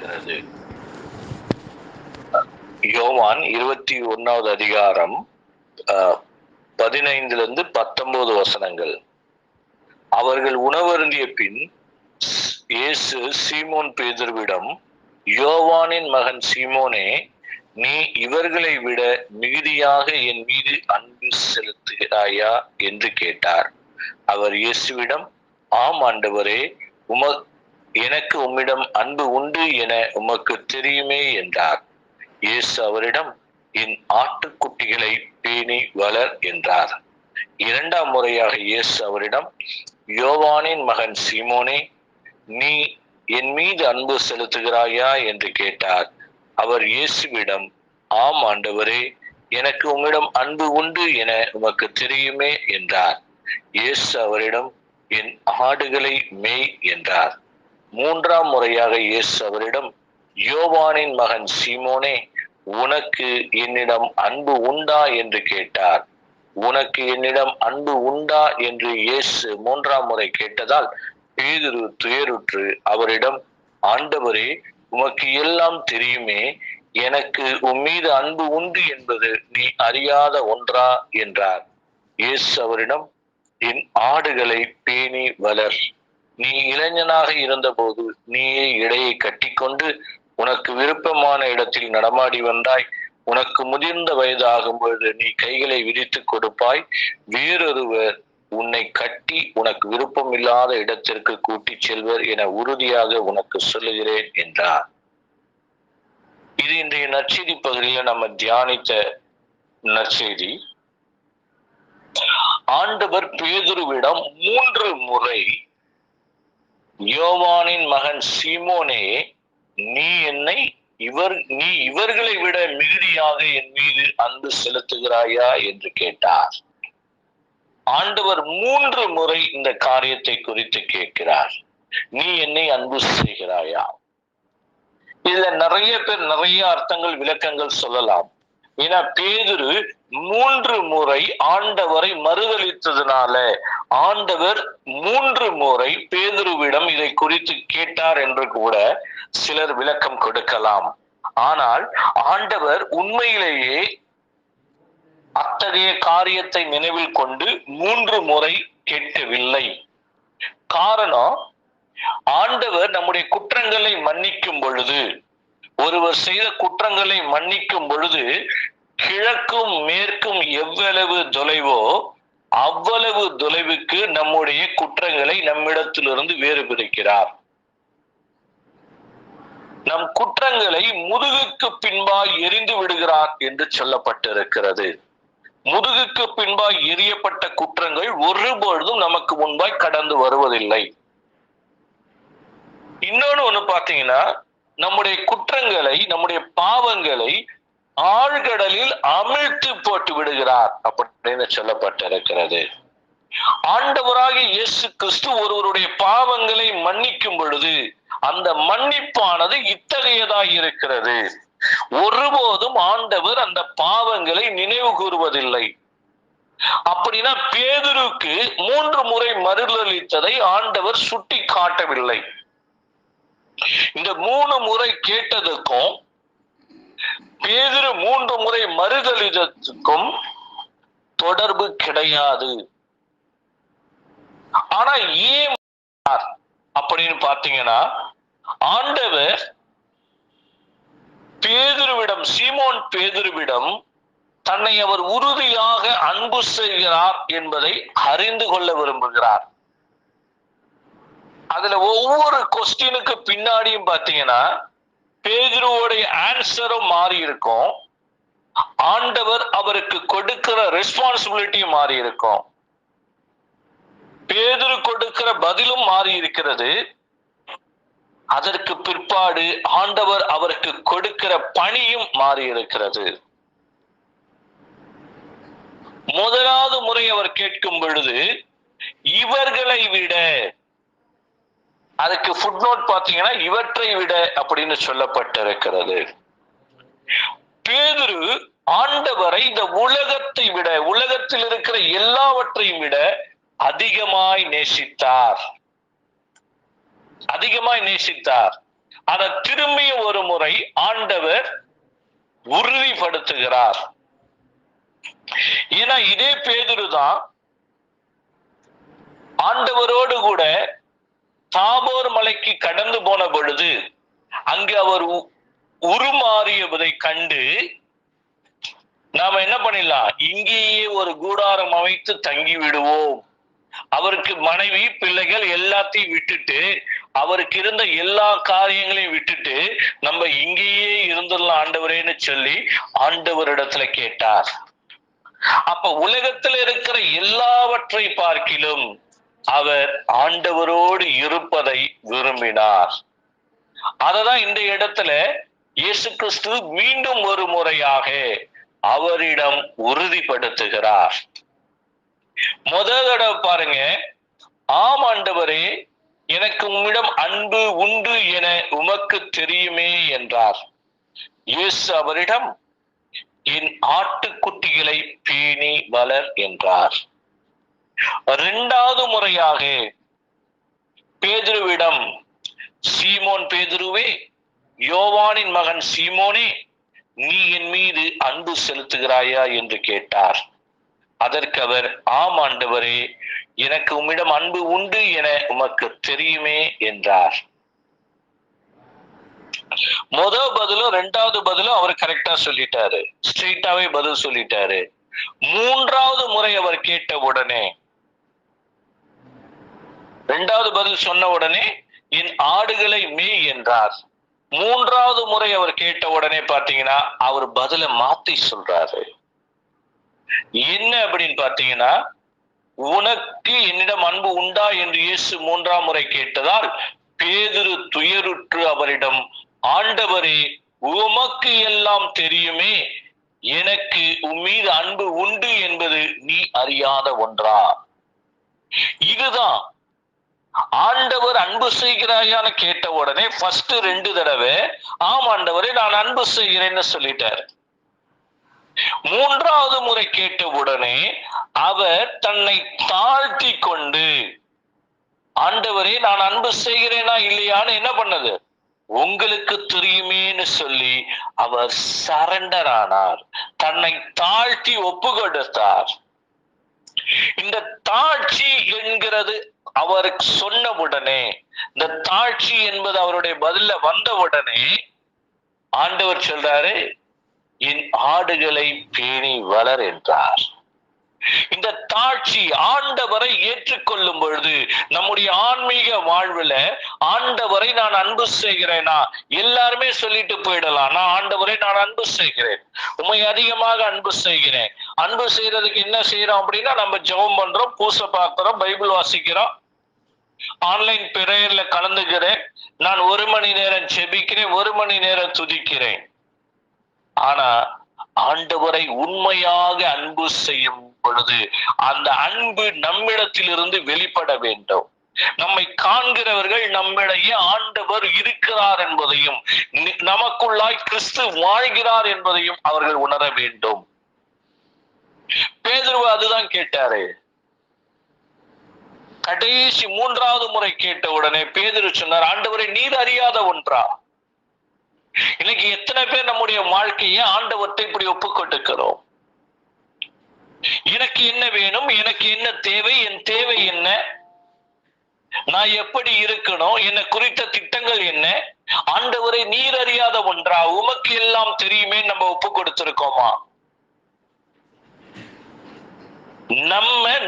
இருக்கிறது. யோவான் 21வது அதிகாரம் 15-19 வசனங்கள். அவர்கள் உணவருந்திய பின் இயேசு சீமோன் பேதுருவிடம், யோவானின் மகன் சீமோனே, நீ இவர்களை விட மிகுதியாக என் மீது அன்பு செலுத்துகிறாயா என்று கேட்டார். அவர் இயேசுவிடம், ஆம் ஆண்டவரே, எனக்கு உம்மிடம் அன்பு உண்டு என உமக்கு தெரியுமே என்றார். இயேசு அவரிடம், என் ஆட்டுக்குட்டிகளை பேணி வளர் என்றார். இரண்டாம் முறையாக இயேசு அவரிடம், யோவானின் மகன் சீமோனே, நீ என் மீது அன்பு செலுத்துகிறாயா என்று கேட்டார். அவர் இயேசுவிடம், ஆம் ஆண்டவரே, எனக்கு உம்மிடம் அன்பு உண்டு என உமக்கு தெரியுமே என்றார். இயேசு அவரிடம், என் ஆடுகளை மேய் என்றார். மூன்றாம் முறையாக இயேசு அவரிடம், யோவானின் மகன் சீமோனே, உனக்கு என்னிடம் அன்பு உண்டா என்று கேட்டார். உனக்கு என்னிடம் அன்பு உண்டா என்று இயேசு மூன்றாம் முறை கேட்டதால் பேதுரு துயருற்று அவரிடம், ஆண்டவரே, உமக்கு எல்லாம் தெரியுமே, எனக்கு உம்மீது அன்பு உண்டு என்பது நீ அறியாத ஒன்றா என்றார். இயேசு அவரிடம், என் ஆடுகளை பேணி வளர். நீ இளைஞனாக இருந்தபோது நீயே இடையை கட்டிக்கொண்டு உனக்கு விருப்பமான இடத்தில் நடமாடி வந்தாய். உனக்கு முதிர்ந்த வயது ஆகும்போது நீ கைகளை விரித்து கொடுப்பாய். வேறொருவர் உன்னை கட்டி உனக்கு விருப்பம் இல்லாத இடத்திற்கு கூட்டிச் செல்வர் என உறுதியாக உனக்கு சொல்லுகிறேன் என்றார். இது இன்றைய நற்செய்தி பகுதியில் நம்ம தியானித்த நற்செய்தி. ஆண்டவர் பேதுருவிடம் 3 முறை, யோவானின் மகன் சீமோனே, நீ இவர்களை விட மிகுதியாக என் மீது அன்பு செலுத்துகிறாயா என்று கேட்டார். ஆண்டவர் 3 முறை இந்த காரியத்தை குறித்து கேட்கிறார். நீ என்னை அன்பு செய்கிறாயா? இதுல நிறைய பேர் நிறைய அர்த்தங்கள் விளக்கங்கள் சொல்லலாம். ஏன்னா பேதுரு 3 முறை ஆண்டவரை மறுதலித்ததுனால ஆண்டவர் 3 முறை பேதுருவிடம் இதை குறித்து கேட்டார் என்று கூட சிலர் விளக்கம் கொடுக்கலாம். ஆனால் ஆண்டவர் உண்மையிலேயே அத்தகைய காரியத்தை நினைவில் கொண்டு 3 முறை கேட்கவில்லை. காரணம், ஆண்டவர் நம்முடைய குற்றங்களை மன்னிக்கும் பொழுது, ஒருவர் செய்த குற்றங்களை மன்னிக்கும் பொழுது, கிழக்கும் மேற்கும் எவ்வளவு தொலைவோ அவ்வளவு தொலைவுக்கு நம்முடைய குற்றங்களை நம்மிடத்திலிருந்து வேறுபிரிக்கிறார். நம் குற்றங்களை முதுகுக்கு பின்பாய் எரிந்து விடுகிறார் என்று சொல்லப்பட்டிருக்கிறது. முதுகுக்கு பின்பாய் எரியப்பட்ட குற்றங்கள் ஒருபொழுதும் நமக்கு முன்பாய் கடந்து வருவதில்லை. இன்னொன்னு பாத்தீங்கன்னா, நம்முடைய குற்றங்களை, நம்முடைய பாவங்களை ஆழ்கடலில் அமிழ்த்து போட்டு விடுகிறார் அப்படின்னு சொல்லப்பட்டிருக்கிறது. ஆண்டவராகிய இயேசு கிறிஸ்து ஒருவருடைய பாவங்களை மன்னிக்கும் பொழுது அந்த மன்னிப்பானது இத்தகையதாய் இருக்கிறது. ஒருபோதும் ஆண்டவர் அந்த பாவங்களை நினைவு கூறுவதில்லை. அப்படின்னா பேதுருக்கு 3 முறை மறுதலித்ததை ஆண்டவர் சுட்டி காட்டவில்லை. இந்த 3 முறை கேட்டதுக்கும் பேதுரு 3 முறை மறுதலித்ததுக்கும் தொடர்பு கிடையாது. ஆனா ஏன் அப்படின்னு பாத்தீங்கன்னா, ஆண்டவர் பேதுருவிடம், சீமோன் பேதுருவிடம் தன்னை அவர் உறுதியாக அன்பு செய்கிறார் என்பதை அறிந்து கொள்ள விரும்புகிறார். அதுல ஒவ்வொரு கொஸ்டினுக்கு பின்னாடியும் பாத்தீங்கன்னா பேதுருவோடைய ஆன்சரும் மாறி இருக்கும், ஆண்டவர் அவருக்கு கொடுக்கிற ரெஸ்பான்சிபிலிட்டியும் மாறி இருக்கும், பேதுரு கொடுக்கிற பதிலும் மாறி இருக்கிறது. அதற்கு பிற்பாடு ஆண்டவர் அவருக்கு கொடுக்கிற பணியும் மாறி இருக்கிறது. முதலாவது முறை அவர் கேட்கும் பொழுது இவர்களை விட, அதுக்கு ஃபுட் நோட் பாத்தீங்கன்னா இவற்றை விட அப்படின்னு சொல்லப்பட்டிருக்கிறது. பேதுரு ஆண்டவரை இந்த உலகத்தை விட, உலகத்தில் இருக்கிற எல்லாவற்றையும் விட அதிகமாய் நேசித்தார். அதை திரும்பி ஒரு முறை ஆண்டவர் உறுதிப்படுத்துகிறார். ஏன்னா இதே பேதுரு தான் ஆண்டவரோடு கூட தாபோர் மலைக்கு கடந்து போன பொழுது அங்கு அவர் உருமாறியதை கண்டு நாம என்ன பண்ணிடலாம், இங்கேயே ஒரு கூடாரம் அமைத்து தங்கி விடுவோம், அவருக்கு மனைவி பிள்ளைகள் எல்லாத்தையும் விட்டுட்டு அவருக்கு இருந்த எல்லா காரியங்களையும் விட்டுட்டு நம்ம இங்கேயே இருந்துடலாம் ஆண்டவரேன்னு சொல்லி ஆண்டவரிடத்துல கேட்டார். அப்ப உலகத்தில் இருக்கிற எல்லாவற்றை பார்க்கிலும் அவர் ஆண்டவரோடு இருப்பதை விரும்பினார். அததான் இந்த இடத்துல இயேசு கிறிஸ்து மீண்டும் ஒரு முறையாக அவரிடம் உறுதிப்படுத்துகிறார். முதல் தடவை பாருங்க, ஆம் ஆண்டவரே, எனக்கு உம்மிடம் அன்பு உண்டு என உமக்கு தெரியுமே என்றார். இயேசு அவரிடம், என் ஆட்டுக்குட்டிகளை பேணி வளர் என்றார். இரண்டாவது முறையாக பேதுருவிடம், சீமோன் பேதுருவே, யோவானின் மகன் சீமோனே, நீ என் மீது அன்பு செலுத்துகிறாயா என்று கேட்டார். அதற்கு அவர், ஆம் ஆண்டவரே, எனக்கு உம்மிடம் அன்பு உண்டு என உமக்கு தெரியுமே என்றார். முதல் பதிலும் இரண்டாவது பதிலும் அவர் கரெக்டா சொல்லிட்டாரு, ஸ்ட்ரெயிட்டாவே பதில் சொல்லிட்டாரு. மூன்றாவது முறை அவர் கேட்ட உடனே, இரண்டாவது பதில் சொன்ன உடனே என் ஆடுகளை மேய் என்றார். மூன்றாவது முறை அவர் கேட்ட உடனே பாத்தீங்கன்னா அவர் பதில மாத்தி சொல்றாரு. என்ன அப்படின்னு பாத்தீங்கன்னா, உனக்கு என்னிடம் அன்பு உண்டா என்று இயேசு மூன்றாம் முறை கேட்டதால் பேதுரு துயருற்று அவரிடம், ஆண்டவரே, உமக்கு எல்லாம் தெரியுமே, எனக்கு உம்மீது அன்பு உண்டு என்பது நீ அறியாத ஒன்றா? இதுதான் ஆண்டவர் அன்பு செய்கிறாயான்னு கேட்ட உடனே ஃபர்ஸ்ட் 2 தடவை ஆம் ஆண்டவரே நான் அன்பு செய்கிறேன்னு சொல்லிட்டார். மூன்றாவது முறை கேட்ட உடனே அவர் தன்னை தாழ்த்தி கொண்டு, ஆண்டவரே நான் அன்பு செய்கிறேனா இல்லையான்னு என்ன பண்ணது, உங்களுக்கு தெரியுமேன்னு சொல்லி அவர் சரண்டர் ஆனார், தன்னை தாழ்த்தி ஒப்பு கொடுத்தார். இந்த தாழ்ச்சி என்கிறது அவருக்கு சொன்ன உடனே, இந்த தாழ்ச்சி என்பது அவருடைய பதில வந்த உடனே ஆண்டவர் சொல்றாரு, என் ஆடுகளை பேணி வளர் என்றார். இந்த தாழ்ச்சி ஆண்டவரை ஏற்றுக்கொள்ளும் பொழுது நம்முடைய ஆன்மீக வாழ்வுல ஆண்டவரை நான் அன்பு செய்கிறேனா, எல்லாருமே சொல்லிட்டு போயிடலாம், நான் ஆண்டவரை நான் அன்பு செய்கிறேன், உண்மை அதிகமாக அன்பு செய்கிறேன். அன்பு செய்யறதுக்கு என்ன செய்யறோம் அப்படின்னா, நம்ம ஜெபம் பண்றோம், பூசை பார்க்கிறோம், பைபிள் வாசிக்கிறோம், ஆன்லைன் பிரேயர்ல கலந்துக்கிறேன், நான் 1 மணி நேரம் செபிக்கிறேன், 1 மணி நேரம் துதிக்கிறேன். ஆனா ஆண்டவரை உண்மையாக அன்பு செய்யும் பொழுது அந்த அன்பு நம்மிடத்திலிருந்து வெளிப்பட வேண்டும். நம்மை காண்கிறவர்கள் நம்மிடையே ஆண்டவர் இருக்கிறார் என்பதையும் நமக்குள்ளாய் கிறிஸ்து வாழ்கிறார் என்பதையும் அவர்கள் உணர வேண்டும். பேதுரு அதுதான் கேட்டாரு. கடைசி மூன்றாவது முறை கேட்ட உடனே பேதுரு சொன்னார், ஆண்டவரை நீர் அறியாத ஒன்றா? இன்னைக்கு எத்தனை பேர் நம்முடைய வாழ்க்கையை ஆண்டவர்கிட்ட இப்படி ஒப்பு கொடுக்கிறோம்? எனக்கு என்ன வேணும், எனக்கு என்ன தேவை, என் தேவை என்ன, நான் எப்படி இருக்கணும், என்ன குறித்த திட்டங்கள் என்ன, ஆண்டவரை நீர் அறியாத ஒன்றா, உமக்கு எல்லாம் தெரியுமே நம்ம ஒப்பு கொடுத்திருக்கோமா?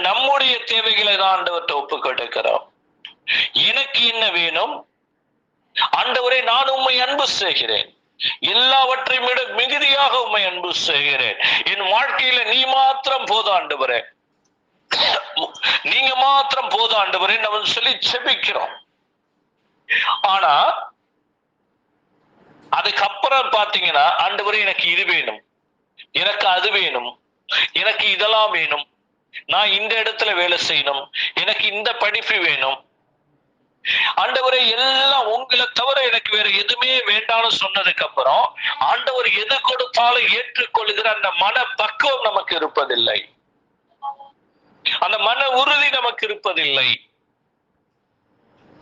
நம்முடைய தேவைகளை தான் ஆண்டவர்கிட்ட ஒப்பு கொடுக்கிறோம். எனக்கு என்ன வேணும், ஆண்டவரை நான் உம்மை அன்பு செய்கிறேன், எல்லாவற்றையும் விட மிகுதியாக உம்மை அன்பு செய்கிறேன், என் வாழ்க்கையில நீ மாத்திரம் போதும் ஆண்டவரே, நீங்க மாத்திரம் போதும் ஆண்டவரே நம்ம சொல்லி செபிக்கிறோம். ஆனா அதுக்கப்புறம் பாத்தீங்கன்னா, ஆண்டவரே எனக்கு இது வேணும், எனக்கு அது வேணும், எனக்கு இதெல்லாம் வேணும், நான் இந்த இடத்துல வேலை செய்யணும், எனக்கு இந்த படிப்பு வேணும், ஆண்டவரை எல்லாம் உங்களை தவிர எனக்கு வேற எதுவுமே வேண்டாம்னு சொன்னதுக்கு அப்புறம் ஆண்டவர் எது கொடுத்தாலும் ஏற்றுக்கொள்கிற அந்த மன பக்குவம் நமக்கு இருப்பதில்லை, அந்த மன உறுதி நமக்கு இருப்பதில்லை.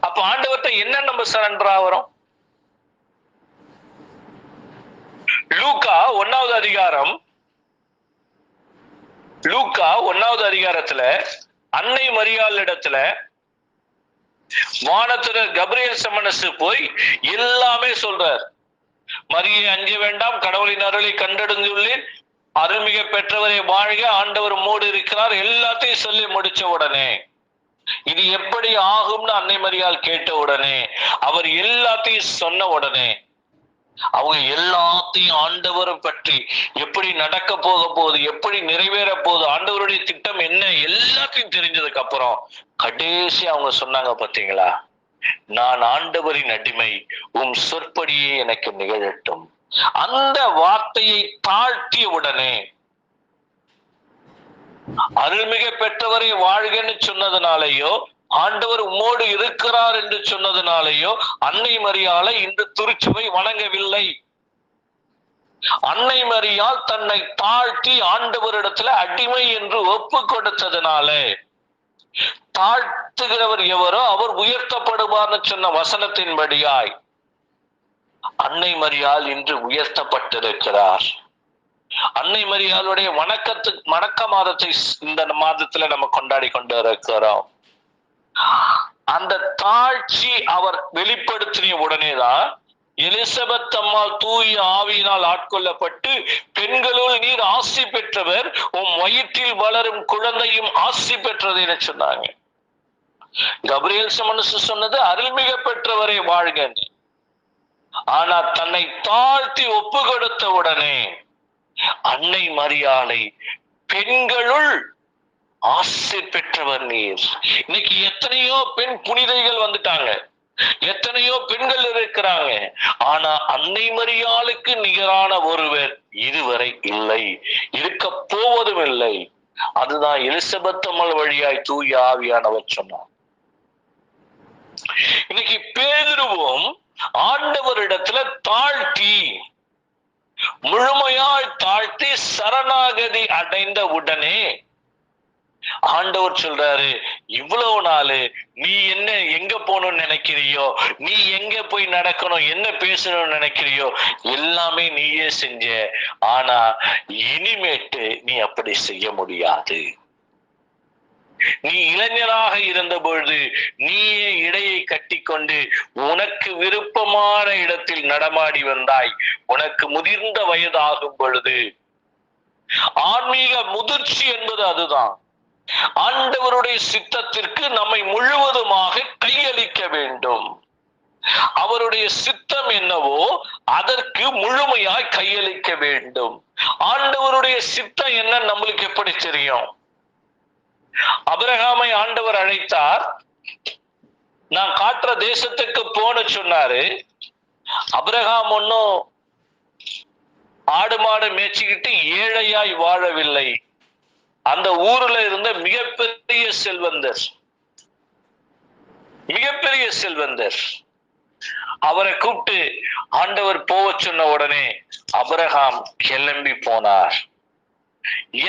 அப்ப ஆண்டவர்கிட்ட என்ன நம்ம சரண்டர் ஆகிறோம்? 1வது அதிகாரம், லூக்கா 1வது அதிகாரத்துல அன்னை மரியாள் இடத்துல வானதூதர் கபிரியேல் சமனசு போய் எல்லாமே சொல்றார். மரியே அஞ்ச வேண்டாம், கடவுளின் அருளை கண்டடைந்துள்ளேன், அருள்மிக பெற்றவரை வாழ்க, ஆண்டவர் உம்மோடு இருக்கிறார், எல்லாத்தையும் சொல்லி முடிச்ச உடனே இது எப்படி ஆகும்னு அன்னை மரியாள் கேட்ட உடனே, அவர் எல்லாத்தையும் சொன்ன உடனே, அவங்க எல்லாத்தையும் ஆண்டவரை பற்றி எப்படி நடக்க போக போகுது, எப்படி நிறைவேற போகுது, ஆண்டவருடைய திட்டம் என்ன, எல்லாத்தையும் தெரிஞ்சதுக்கு அப்புறம் கடைசி அவங்க சொன்னாங்க, பாத்தீங்களா, நான் ஆண்டவரின் அடிமை, உம் சொற்படியே எனக்கு நிகழட்டும். அந்த வார்த்தையை தாழ்த்திய உடனே, அருள்மிக பெற்றவரை வாழ்கன்னு சொன்னதுனாலேயோ, ஆண்டவர் உம்மோடு இருக்கிறார் என்று சொன்னதுனாலேயோ அன்னை மரியாளை இந்த திருச்சபை வணங்கவில்லை. அன்னை மரியாள் தன்னை தாழ்த்தி ஆண்டவரிடத்துல அடிமை என்று ஒப்பு கொடுத்ததுனால, தாழ்த்துகிறவர் எவரோ அவர் உயர்த்தப்படுவார்னு சொன்ன வசனத்தின்படியாய் அன்னை மரியாள் இன்று உயர்த்தப்பட்டிருக்கிறார். அன்னை மரியாளுடைய வணக்க மாதத்தை இந்த மாதத்துல நம்ம கொண்டாடி கொண்டு இருக்கிறோம். அந்த தாழ்ச்சி அவர் வெளிப்படுத்திய உடனேதான் எலிசபெத் அம்மாள் தூய ஆவியினால் ஆட்கொள்ளப்பட்டு, பெண்களுள் நீர் ஆசி பெற்றவர், உம் வயிற்றில் வளரும் குழந்தையும் ஆசி பெற்றது என சொன்னாங்க. கபிரியேல் சமனசு சொன்னது அருள்மிக பெற்றவரை வாழ்கன்னு. ஆனா தன்னை தாழ்த்தி ஒப்பு கொடுத்த உடனே அன்னை மரியாளை பெண்களுள் ஆசை பெற்றவர் நீர். இன்னைக்கு எத்தனையோ பெண் புனிதைகள் வந்துட்டாங்க, எத்தனையோ பெண்கள் இருக்கிறாங்க. ஆனா அன்னை மரியாளுக்கு நிகரான ஒருவர் இதுவரை இல்லை, இருக்க போவதும் இல்லை. அதுதான் எலிசபெத் அம்மாள் வழியாய் தூய ஆவியானவர் சொன்னார். இன்னைக்கு பேதுருவும் ஆண்டவரிடத்துல தாழ்த்தி, முழுமையாய் தாழ்த்தி சரணாகதி அடைந்த உடனே ஆண்டவர் சொல்றாரு, இவ்வளவு நாளு நீ என்ன எங்க போகணும்னு நினைக்கிறியோ, நீ எங்க போய் நடக்கணும், என்ன பேசணும்னு நினைக்கிறியோ எல்லாமே நீயே செஞ்ச. ஆனா இனிமேட்டு நீ அப்படி செய்ய முடியாது. நீ இளைஞராக இருந்த பொழுது நீயே இடையை கட்டிக்கொண்டு உனக்கு விருப்பமான இடத்தில் நடமாடி வந்தாய். உனக்கு முதிர்ந்த வயதாகும் பொழுது, ஆன்மீக முதிர்ச்சி என்பது அதுதான். ஆண்டவருடைய சித்தத்திற்கு நம்மை முழுவதுமாக கையளிக்க வேண்டும். அவருடைய சித்தம் என்னவோ அதற்கு முழுமையாய் கையளிக்க வேண்டும். ஆண்டவருடைய சித்தம் என்ன நம்மளுக்கு எப்படி தெரியும்? ஆபிரகாமை ஆண்டவர் அழைத்தார், நான் காட்டுற தேசத்துக்கு போன சொன்னாரு. ஆபிரகாம் ஒன்னும் ஆடு மாடு மேய்ச்சிக்கிட்டு ஏழையாய் வாழவில்லை. அந்த ஊர்ல இருந்த மிகப்பெரிய செல்வந்தர், மிகப்பெரிய செல்வந்தர். அவரை கூப்பிட்டு ஆண்டவர் போக சொன்ன உடனே ஆபிரகாம் கிளம்பி போனார்.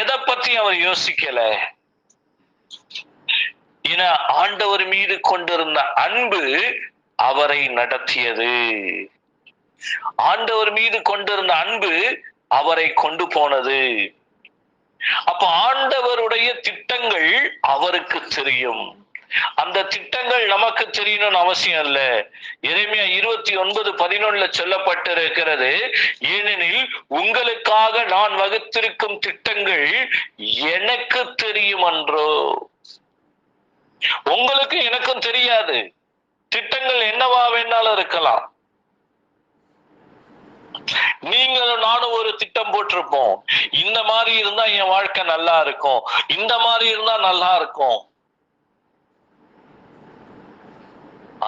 எதை பத்தி அவர் யோசிக்கல. என ஆண்டவர் மீது கொண்டிருந்த அன்பு அவரை நடத்தியது. ஆண்டவர் மீது கொண்டிருந்த அன்பு அவரை கொண்டு போனது. அப்ப ஆண்டவருடைய திட்டங்கள் அவருக்கு தெரியும். அந்த திட்டங்கள் நமக்கு தெரியணும்னு அவசியம் இல்ல. எரேமியா 29:11 சொல்லப்பட்டிருக்கிறது, ஏனெனில் உங்களுக்காக நான் வகுத்திருக்கும் திட்டங்கள் எனக்கு தெரியும் அன்றோ. உங்களுக்கு எனக்கும் தெரியாது. திட்டங்கள் என்னவா வேணாலும் இருக்கலாம். நீங்களும் நானும் ஒரு திட்டம் போட்டிருப்போம், இந்த மாதிரி இருந்தா என் வாழ்க்கை நல்லா இருக்கும், இந்த மாதிரி இருந்தா நல்லா இருக்கும்.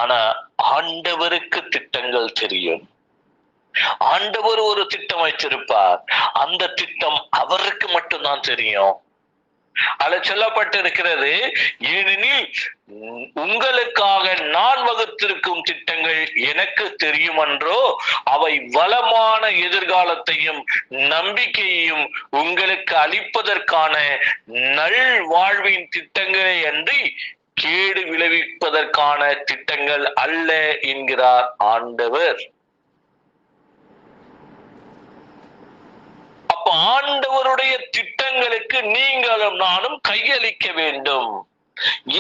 ஆனா ஆண்டவருக்கு திட்டங்கள் தெரியும். ஆண்டவர் ஒரு திட்டம் வைத்திருப்பார். அந்த திட்டம் அவருக்கு மட்டும்தான் தெரியும். அது சொல்லப்பட்டிருக்கிறது, ஏனெனில் உங்களுக்காக நான் வகுத்திருக்கும் திட்டங்கள் எனக்கு தெரியும் என்றோ, அவை வளமான எதிர்காலத்தையும் நம்பிக்கையையும் உங்களுக்கு அளிப்பதற்கான நல் வாழ்வின் திட்டங்களே அன்றி கேடு விளைவிப்பதற்கான திட்டங்கள் அல்ல என்கிறார் ஆண்டவர். அப்ப ஆண்டவருடைய திட்டங்களுக்கு நீங்களும் நானும் கையளிக்க வேண்டும்.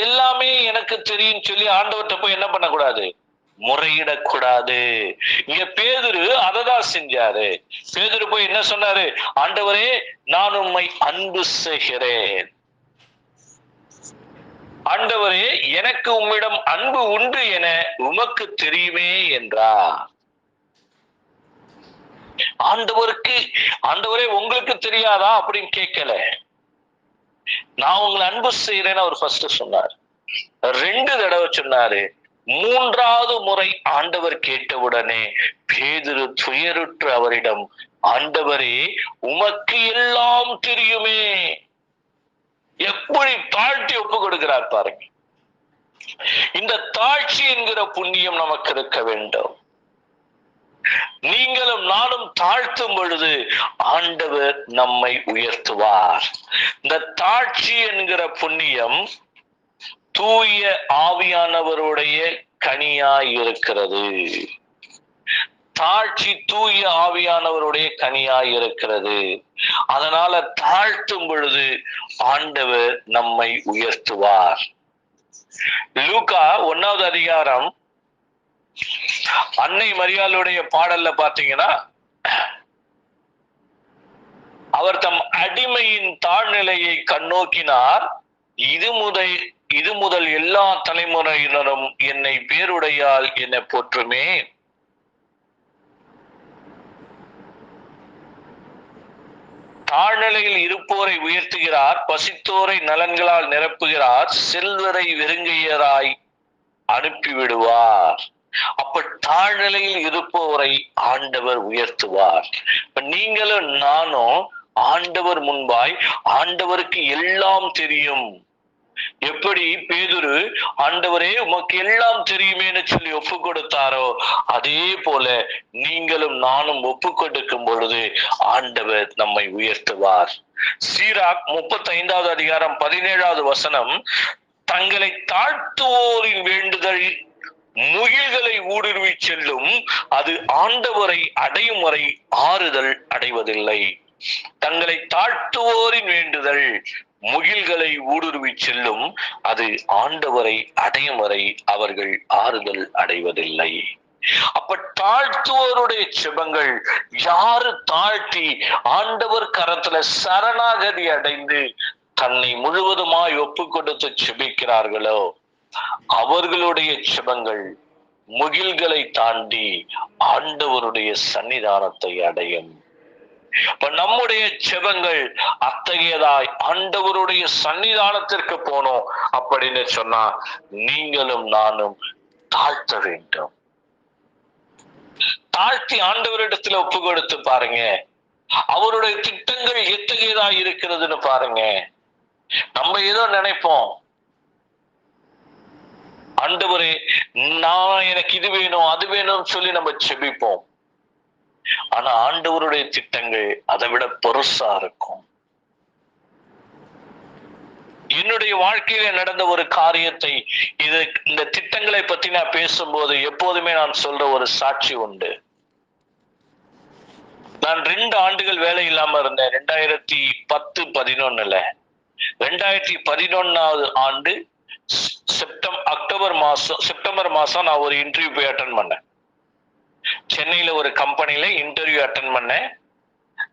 எல்லாமே எனக்கு தெரியும் சொல்லி ஆண்டவர்கிட்ட போய் என்ன பண்ணக்கூடாது, முறையிடக்கூடாது. இங்க பேதுரு அததான் செஞ்சாரு. பேதுரு போய் என்ன சொன்னாரு, ஆண்டவரே நான் உம்மை அன்பு செய்கிறேன், ஆண்டவரே எனக்கு உம்மிடம் அன்பு உண்டு என உமக்கு தெரியுமே என்றார். ஆண்டவரே உங்களுக்கு தெரியாதா அப்படின்னு கேட்கல, நான் உங்களை அன்பு செய்யறேன்னு அவர் ஃபர்ஸ்ட் சொன்னார். 2 தடவை சொன்னாரு. 3வது முறை ஆண்டவர் கேட்டவுடனே பேதுரு துயருற்று அவரிடம், ஆண்டவரே உமக்கு எல்லாம் தெரியுமே. எப்படி தாழ்த்தி ஒப்பு கொடுக்கிறார் பாருங்க. இந்த தாழ்ச்சி என்கிற புண்ணியம் நமக்கு இருக்க வேண்டும். நீங்களும் நானும் தாழ்த்தும் பொழுது ஆண்டவர் நம்மை உயர்த்துவார். இந்த தாழ்ச்சி என்கிற புண்ணியம் தூய ஆவியானவருடைய கனியாய் இருக்கிறது. தாழ்ச்சி தூய ஆவியானவருடைய கனியாய் இருக்கிறது. அதனால தாழ்த்தும் பொழுது ஆண்டவர் நம்மை உயர்த்துவார். லூக்கா 1வது அதிகாரம் அன்னை மரியாளுடைய பாடல்ல பாத்தீங்கன்னா, அவர் தம் அடிமையின் தாழ்நிலையை கண்ணோக்கினார், இது முதல் எல்லா தலைமுறையினரும் என்னை பேருடையால் என்னை போற்றுமே. தாழ்நிலையில் இருப்போரை உயர்த்துகிறார், பசித்தோரை நலன்களால் நிரப்புகிறார், செல்வரை வெறுங்கையராய் அனுப்பிவிடுவார். அப்ப தாழ்நிலையில் இருப்பவரை ஆண்டவர் உயர்த்துவார். இப்ப நீங்களும் நானும் ஆண்டவர் முன்பாய், ஆண்டவருக்கு எல்லாம் தெரியும். எப்படி பேதுரு ஆண்டவரே உமக்கு எல்லாம் தெரியுமேன்னு சொல்லி ஒப்பு கொடுத்தாரோ, அதே போல நீங்களும் நானும் ஒப்பு கொடுக்கும் பொழுது ஆண்டவர் நம்மை உயர்த்துவார். சீராக் 35வது அதிகாரம் 17வது வசனம், தங்களை தாழ்த்துவோரின் வேண்டுதல் முகில்களை ஊடுருவி செல்லும், அது ஆண்டவரை அடையும் வரை ஆறுதல் அடைவதில்லை. தங்களை தாழ்த்துவோரின் வேண்டுதல் முகில்களை ஊடுருவி செல்லும், அது ஆண்டவரை அடையும் வரை அவர்கள் ஆறுதல் அடைவதில்லை. அப்ப தாழ்த்துவோருடைய செபங்கள் யாரு தாழ்த்தி ஆண்டவர் கரத்துல சரணாகதி அடைந்து தன்னை முழுவதுமாய் ஒப்பு கொடுத்து செபிக்கிறார்களோ, அவர்களுடைய செபங்கள் முகில்களை தாண்டி ஆண்டவருடைய சன்னிதானத்தை அடையும். இப்ப நம்முடைய செபங்கள் அத்தகையதாய் ஆண்டவருடைய சன்னிதானத்திற்கு போனோம் அப்படின்னு சொன்னா நீங்களும் நானும் தாழ்த்த வேண்டும். தாழ்த்தி ஆண்டவரிடத்துல ஒப்பு கொடுத்து பாருங்க, அவருடைய திட்டங்கள் எத்தகையதா இருக்கிறதுன்னு பாருங்க. நம்ம ஏதோ நினைப்போம், ஆண்டவரே நான் எனக்கு இது வேணும் அது வேணும்னு சொல்லி நம்ம செபிப்போம். ஆனா ஆண்டவருடைய திட்டங்கள் அதை விட பெருசா இருக்கும். என்னுடைய வாழ்க்கையில நடந்த ஒரு காரியத்தை, இந்த திட்டங்களை பத்தி நான் பேசும்போது எப்போதுமே நான் சொல்ற ஒரு சாட்சி உண்டு. நான் 2 ஆண்டுகள் வேலை இல்லாம இருந்தேன். 2010-11 2011வது ஆண்டு செப்டம்பர் மாசம் நான் ஒரு இன்டர்வியூ போய் அட்டன் பண்ணேன். சென்னையில ஒரு கம்பெனில இன்டர்வியூ அட்டன் பண்ணேன்.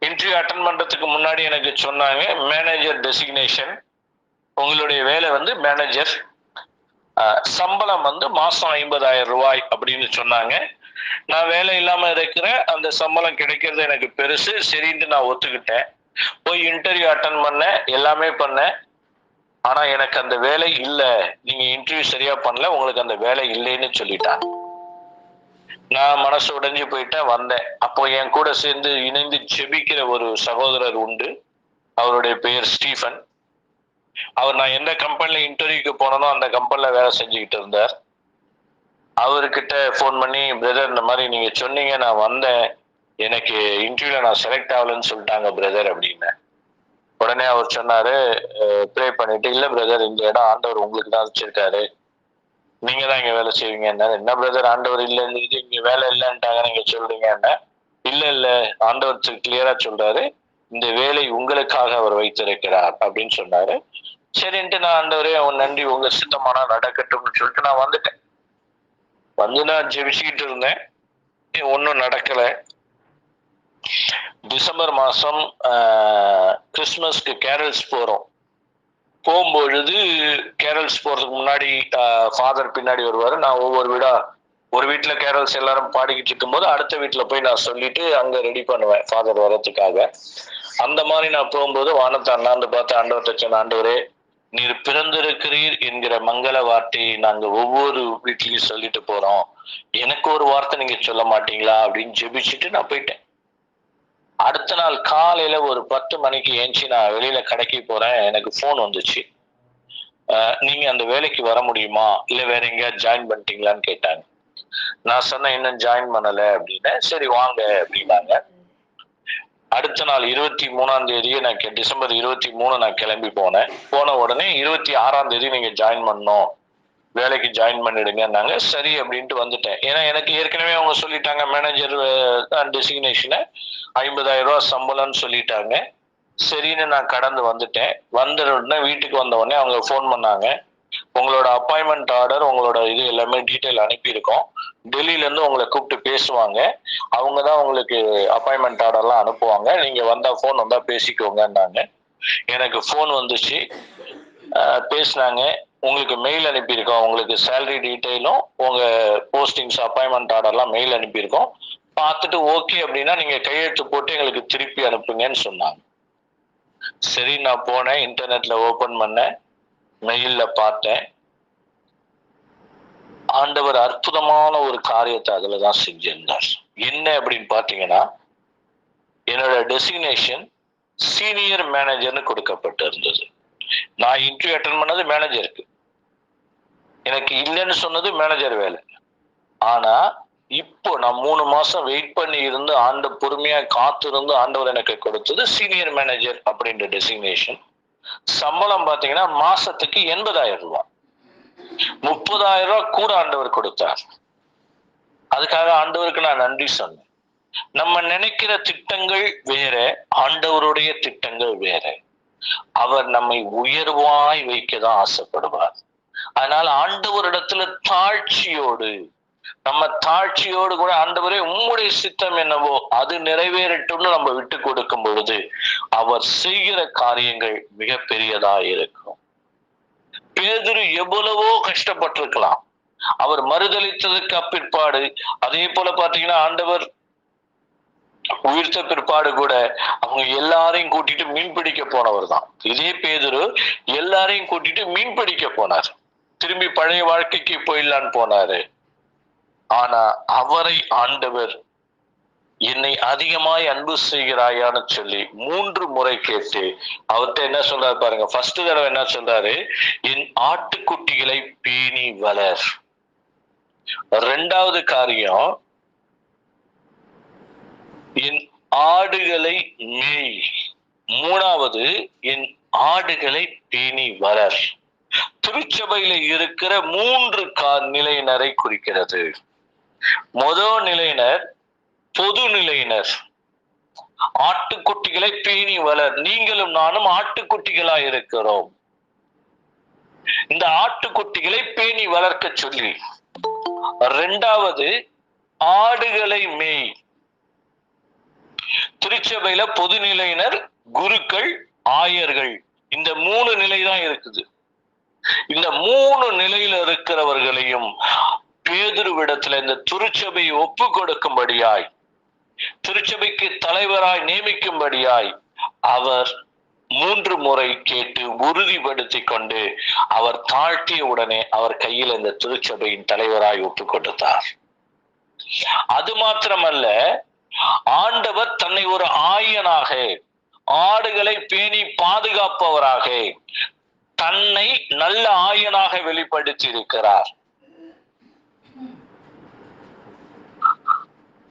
இன்டர்வியூ அட்டன் பண்றதுக்கு முன்னாடி எனக்கு சொன்னாங்க, மேனேஜர் டெசிக்னேஷன், உங்களுடைய வேலை வந்து மேனேஜர், சம்பளம் வந்து மாசம் 50,000 ரூபாய் அப்படின்னு சொன்னாங்க. நான் வேலை இல்லாம இருக்கிறேன், அந்த சம்பளம் கிடைக்கிறது எனக்கு பெருசு, சரின்ட்டு நான் ஒத்துக்கிட்டேன். போய் இன்டர்வியூ அட்டன் பண்ணேன், எல்லாமே பண்ணேன். ஆனா எனக்கு அந்த வேலை இல்லை, நீங்க இன்டர்வியூ சரியா பண்ணல, உங்களுக்கு அந்த வேலை இல்லைன்னு சொல்லிட்டாங்க. நான் மனசு உடைஞ்சு போயிட்டேன், வந்தேன். அப்போ என் கூட சேர்ந்து இணைந்து செபிக்கிற ஒரு சகோதரர் உண்டு, அவருடைய பெயர் ஸ்டீஃபன். அவர் நான் எந்த கம்பெனில இன்டர்வியூக்கு போனனோ அந்த கம்பெனில வேலை செஞ்சுக்கிட்டு இருந்தார். அவர்கிட்ட ஃபோன் பண்ணி, பிரதர் இந்த மாதிரி நீங்க சொன்னீங்க, நான் வந்தேன், எனக்கு இன்டர்வியூல நான் செலக்ட் ஆகலன்னு சொல்லிட்டாங்க பிரதர் அப்படின்னு. உடனே அவர் சொன்னாரு, ப்ரே பண்ணிட்டு, இல்ல பிரதர் இந்த இடம் ஆண்டவர் உங்களுக்கு தான் வச்சிருக்காரு, நீங்க தான் இங்க வேலை செய்வீங்க. என்ன பிரதர் ஆண்டவர் இல்லைன்னு இங்க வேலை இல்லைன்ட்டாங்க நீங்க சொல்றீங்க? இல்ல ஆண்டவர் கிளியரா சொல்றாரு, இந்த வேலை உங்களுக்காக அவர் வைத்திருக்கிறார் அப்படின்னு சொன்னாரு. சரின்ட்டு நான் ஆண்டவரே உன் நன்றி, உங்க சித்தமானா நடக்கட்டும்னு சொல்லிட்டு நான் வந்துட்டேன். வந்து நான் ஜெபிச்சுக்கிட்டு இருந்தேன். ஒன்றும் நடக்கல. டிசம்பர் மாசம் கிறிஸ்துமஸ்க்கு கேரல்ஸ் போறோம். போகும்பொழுது கேரல்ஸ் போறதுக்கு முன்னாடி ஃபாதர் பின்னாடி வருவாரு. நான் ஒவ்வொரு வீடா, ஒரு வீட்டுல கேரல்ஸ் எல்லாரும் பாடிக்கிட்டு இருக்கும் போது அடுத்த வீட்டுல போய் நான் சொல்லிட்டு அங்க ரெடி பண்ணுவேன் ஃபாதர் வர்றதுக்காக. அந்த மாதிரி நான் போகும்போது வானத்தை அண்ணாந்து பார்த்து ஆண்டவர்கிட்ட சொன்ன, ஆண்டவரே நீர் பிறந்திருக்கிறீர் என்கிற மங்கள வார்த்தையை நாங்க ஒவ்வொரு வீட்லயும் சொல்லிட்டு போறோம், எனக்கு ஒரு வார்த்தை நீங்க சொல்ல மாட்டீங்களா அப்படின்னு ஜெபிச்சுட்டு நான் போயிட்டேன். அடுத்த நாள் காலையில ஒரு 10 மணிக்கு ஏஞ்சி நான் வெளியில கடைக்கு போறேன். எனக்கு போன் வந்துச்சு. நீங்க அந்த வேலைக்கு வர முடியுமா, இல்ல வேற எங்கேயாவது ஜாயின் பண்ணிட்டீங்களான்னு கேட்டாங்க. நான் சொன்னேன் இன்னும் ஜாயின் பண்ணல அப்படின்னு. சரி வாங்க அப்படின்னாங்க. அடுத்த நாள் 23ஆம் தேதி நான் டிசம்பர் 23 நான் கிளம்பி போனேன். போன உடனே 26ஆம் தேதி நீங்க ஜாயின் பண்ணணும், வேலைக்கு ஜாயின் பண்ணிடுங்கன்னாங்க. சரி அப்படின்ட்டு வந்துட்டேன். ஏன்னா எனக்கு ஏற்கனவே அவங்க சொல்லிட்டாங்க மேனேஜர் டெசிக்னேஷனை 50,000 ரூபாய் சம்பளம்னு சொல்லிட்டாங்க. சரின்னு நான் கடந்து வந்துட்டேன். வந்த உடனே வீட்டுக்கு வந்த உடனே அவங்க ஃபோன் பண்ணாங்க, உங்களோட அப்பாயின்மெண்ட் ஆர்டர், உங்களோட இது எல்லாமே டீட்டெயில் அனுப்பியிருக்கோம், டெல்லியில இருந்து உங்களை கூப்பிட்டு பேசுவாங்க, அவங்க தான் உங்களுக்கு அப்பாயின்மெண்ட் ஆர்டர்லாம் அனுப்புவாங்க, நீங்க வந்தா ஃபோன் வந்தா பேசிக்கோங்கன்னாங்க. எனக்கு ஃபோன் வந்துச்சு, பேசினாங்க. உங்களுக்கு மெயில் அனுப்பியிருக்கோம், உங்களுக்கு சேலரி டீட்டெயிலும் உங்க போஸ்டிங்ஸ் அப்பாயின்மெண்ட் ஆர்டர்லாம் மெயில் அனுப்பியிருக்கோம், பார்த்துட்டு ஓகே அப்படின்னா நீங்க கையெழுத்து போட்டு எங்களுக்கு திருப்பி அனுப்புங்கன்னு சொன்னாங்க. சரி நான் போனேன், இன்டர்நெட்ல ஓபன் பண்ணேன், மெயில்ல பார்த்தேன். ஆண்டவர் அற்புதமான ஒரு காரியத்தை அதுலதான் செஞ்சிருந்தார். என்ன அப்படின்னு பாத்தீங்கன்னா, என்னோட டெசிக்னேஷன் சீனியர் மேனேஜர்னு கொடுக்கப்பட்டு இருந்தது. நான் இன்டர்வியூ அட்டன் பண்ணது மேனேஜருக்கு, எனக்கு இல்லைன்னு சொன்னது மேனேஜர் வேலை. ஆனா இப்போ நான் 3 மாசம் வெயிட் பண்ணி இருந்து பொறுமையா காத்திருந்து ஆண்டவர் எனக்கு கொடுத்தது சீனியர் மேனேஜர் அப்படின்ற டெசிக்னேஷன். சம்பளம் பாத்தீங்கன்னா மாசத்துக்கு 80,000 ரூபாய், 30,000 ரூபாய் கூட ஆண்டவர் கொடுத்தார். அதுக்காக ஆண்டவருக்கு நான் நன்றி சொன்னேன். நம்ம நினைக்கிற திட்டங்கள் வேற, ஆண்டவருடைய திட்டங்கள் வேற. அவர் நம்மை உயர்வாய் வைக்கதான் ஆசைப்படுவார். அதனால ஆண்டவரிடத்துல தாழ்ச்சியோடு, நம்ம தாழ்ச்சியோடு கூட ஆண்டவரே உம்முடைய சித்தம் என்னவோ அது நிறைவேறட்டும்னு நம்ம விட்டு கொடுக்கும் பொழுது அவர் செய்கிற காரியங்கள் மிக பெரியதா இருக்கும். பேதுரு எவ்வளவோ கஷ்டப்பட்டிருக்கலாம். அவர் மறுதளித்ததுக்கு அப்பிற்பாடு, அதே போல பாத்தீங்கன்னா ஆண்டவர் உயிர்த்த பிற்பாடு கூட அவங்க எல்லாரையும் கூட்டிட்டு மீன் பிடிக்க போனவர் தான். இதே பேதுரு எல்லாரையும் கூட்டிட்டு மீன் பிடிக்க போனார், திரும்பி பழைய வாழ்க்கைக்கு போயிடலான்னு போனாரு. ஆனா அவரை ஆண்டவர் என்னை அதிகமாய் அன்பு செய்கிறாயான்னு சொல்லி 3 முறை கேட்டு அவர்கிட்ட என்ன சொல்றாரு பாருங்க. ஃபர்ஸ்ட் தடவை என்ன சொல்றாரு, என் ஆட்டுக்குட்டிகளை பேணி வளர். 2வது காரியம், என் ஆடுகளை மேய். 3வது, என் ஆடுகளை பேணி வளர். திருச்சபையில இருக்கிற 3 நிலையினரை குறிக்கிறது. முதல் நிலையினர் பொது நிலையினர், ஆட்டுக்குட்டிகளை பேணி வளர். நீங்களும் நானும் ஆட்டுக்குட்டிகளா இருக்கிறோம். இந்த ஆட்டுக்குட்டிகளை பேணி வளர்க்க சொல்லி. 2வது, ஆடுகளை மேய். திருச்சபையில பொது நிலையினர், குருக்கள், ஆயர்கள், இந்த 3 நிலை தான் இருக்குது. இந்த 3 நிலையில இருக்கிறவர்களையும் பேதுருவிடத்துல இந்த திருச்சபையை ஒப்பு கொடுக்கும்படியாய், திருச்சபைக்கு தலைவராய் நியமிக்கும்படியாய் அவர் 3 முறை கேட்டு உறுதிப்படுத்தி கொண்டு அவர் தாழ்த்திய உடனே அவர் கையில் இந்த திருச்சபையின் தலைவராய் ஒப்பு கொடுத்தார். அது மாத்திரமல்ல, ஆண்டவர் தன்னை ஒரு ஆயனாக, ஆடுகளை பேணி பாதுகாப்பவராக, தன்னை நல்ல ஆயனாக வெளிப்படுத்தி இருக்கிறார்.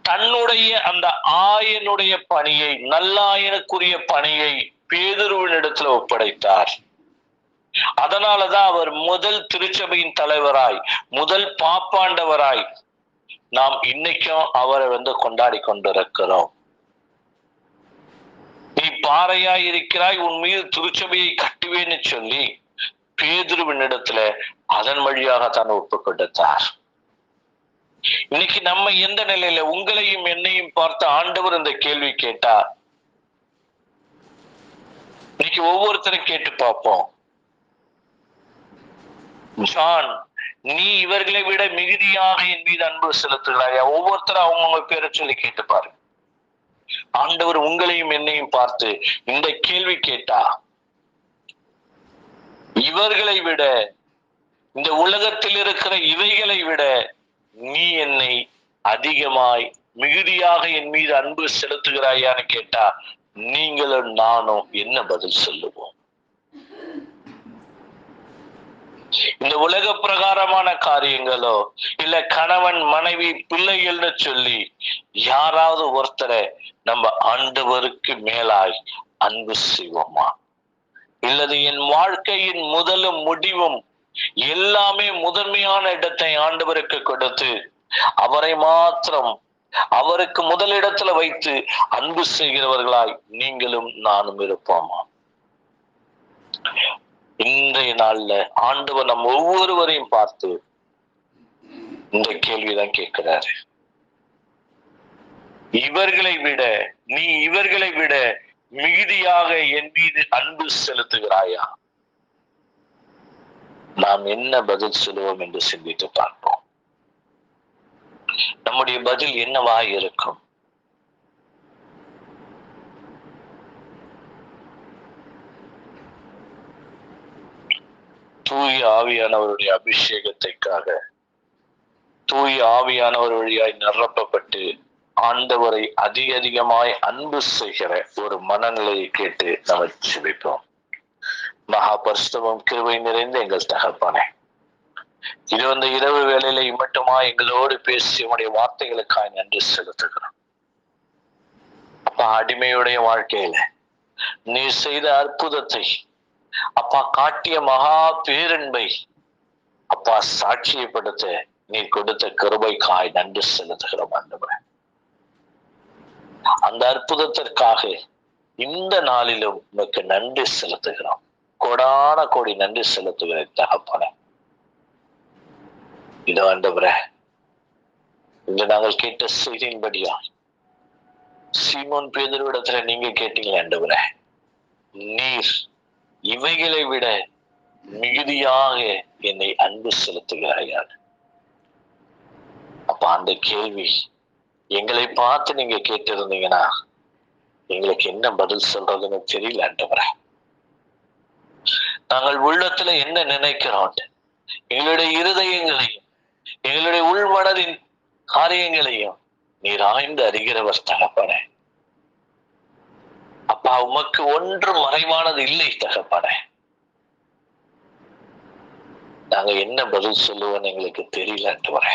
தன்னுடைய அந்த ஆயனுடைய பணியை, நல்லாயனுக்குரிய பணியை பேதுருவினிடத்துல ஒப்படைத்தார். அதனாலதான் அவர் முதல் திருச்சபையின் தலைவராய், முதல் பாப்பாண்டவராய் நாம் இன்னைக்கும் அவரை கொண்டாடி கொண்டிருக்கிறோம். நீ பாறையாய் இருக்கிறாய், உன் மீது திருச்சபையை கட்டுவேன்னு சொல்லி பேதுருவின் இடத்துல அதன் வழியாக தான் ஒப்பு கொடுத்தார். இன்னைக்கு நம்ம எந்த நிலையில? உங்களையும் என்னையும் பார்த்து ஆண்டவர் இந்த கேள்வி கேட்டார். இன்னைக்கு ஒவ்வொருத்தரும் கேட்டு பார்ப்போம். ஜான், நீ இவர்களை விட மிகுதியாக என் மீது அன்பு செலுத்துகிறாயா? ஒவ்வொருத்தரும் அவங்கவுங்க பேரை சொல்லி கேட்டு பாரு. ஆண்டவர் உங்களையும் என்னையும் பார்த்து இந்த கேள்வி கேட்டா, இவர்களை விட, இந்த உலகத்தில் இருக்கிற இவைகளை விட நீ என்னை அதிகமாய் மிகுதியாக என் மீது அன்பு செலுத்துகிறாயான்னு கேட்டா, நீங்களும் நானும் என்ன பதில் சொல்லுவோம்? இந்த உலக பிரகாரமான காரியங்களோ இல்ல கணவன் மனைவி பிள்ளைகள்னு சொல்லி யாராவது ஒருத்தரை நம்ம ஆண்டவருக்கு மேலாய் அன்பு செய்வோமா? இல்லது என் வாழ்க்கையின் முதலும் முடிவும் எல்லாமே முதன்மையான இடத்தை ஆண்டவருக்கு கொடுத்து அவரை மாத்திரம் அவருக்கு முதலிடத்துல வைத்து அன்பு செய்கிறவர்களாய் நீங்களும் நானும் இருப்போமா? இன்றைய நாள்ல ஆண்டவர் நம் ஒவ்வொருவரையும் பார்த்து இந்த கேள்விதான் கேட்கிறாரு. இவர்களை விட, நீ இவர்களை விட மிகுதியாக என் மீது அன்பு செலுத்துகிறாயா? நாம் என்ன பதில் சொல்லுவோம் என்று சிந்தித்து பார்ப்போம். நம்முடைய பதில் என்னவா இருக்கும்? தூய ஆவியானவருடைய அபிஷேகத்திற்காக தூய ஆவியானவர் வழியாய் நிரப்பப்பட்டு ஆண்டவரை அதிகமாய் அன்பு செய்கிற ஒரு மனநிலையை கேட்டு நம்ம ஜெபிப்போம். மகா பரிசுத்தமும் கிருபை நிறைந்த எங்கள் தகப்பனே, இது வந்து இரவு வேளையில மட்டுமா எங்களோடு பேசி உடைய வார்த்தைகளுக்காக நன்றி செலுத்துகிறோம். அப்பா, அடிமையுடைய வாழ்க்கையில நீ செய்த அற்புதத்தை, அப்பா காட்டிய மகா பேரன்பை அப்பா சாட்சியப்படுத்த நீ கொடுத்த கிருபைக்காய் நன்றி செலுத்துகிறோம் ஆண்டவரே. அந்த அற்புதத்திற்காக இந்த நாளிலும் உனக்கு நன்றி செலுத்துகிறோம். கோடான கோடி நன்றி செலுத்துகிறேன் தகப்பனே. இதோ ஆண்டவரே, இங்க நாங்கள் கேட்ட செய்தியின்படியா சீமோன் பேதுருவிடத்துல நீங்க கேட்டீங்களே ஆண்டவரே, நீர் இவைகளை விட மிகுதியாக என்னை அன்பு செலுத்துகிறாயார். அப்ப அந்த கேள்வி எங்களை பார்த்து நீங்க கேட்டிருந்தீங்கன்னா எங்களுக்கு என்ன பதில் சொல்றதுன்னு தெரியல ஆண்டவரே. நாங்கள் உள்ளத்துல என்ன நினைக்கிறோம், எங்களுடைய இருதயங்களையும் எங்களுடைய உள்மனதின் காரியங்களையும் நீர் ஆய்ந்து அறிகிறவர் தகப்பனே. அப்பா, உமக்கு ஒன்று மறைவானது இல்லை தகப்பனே. நாங்க என்ன பதில் சொல்லுவோம்னு எங்களுக்கு தெரியல ஆண்டவரே.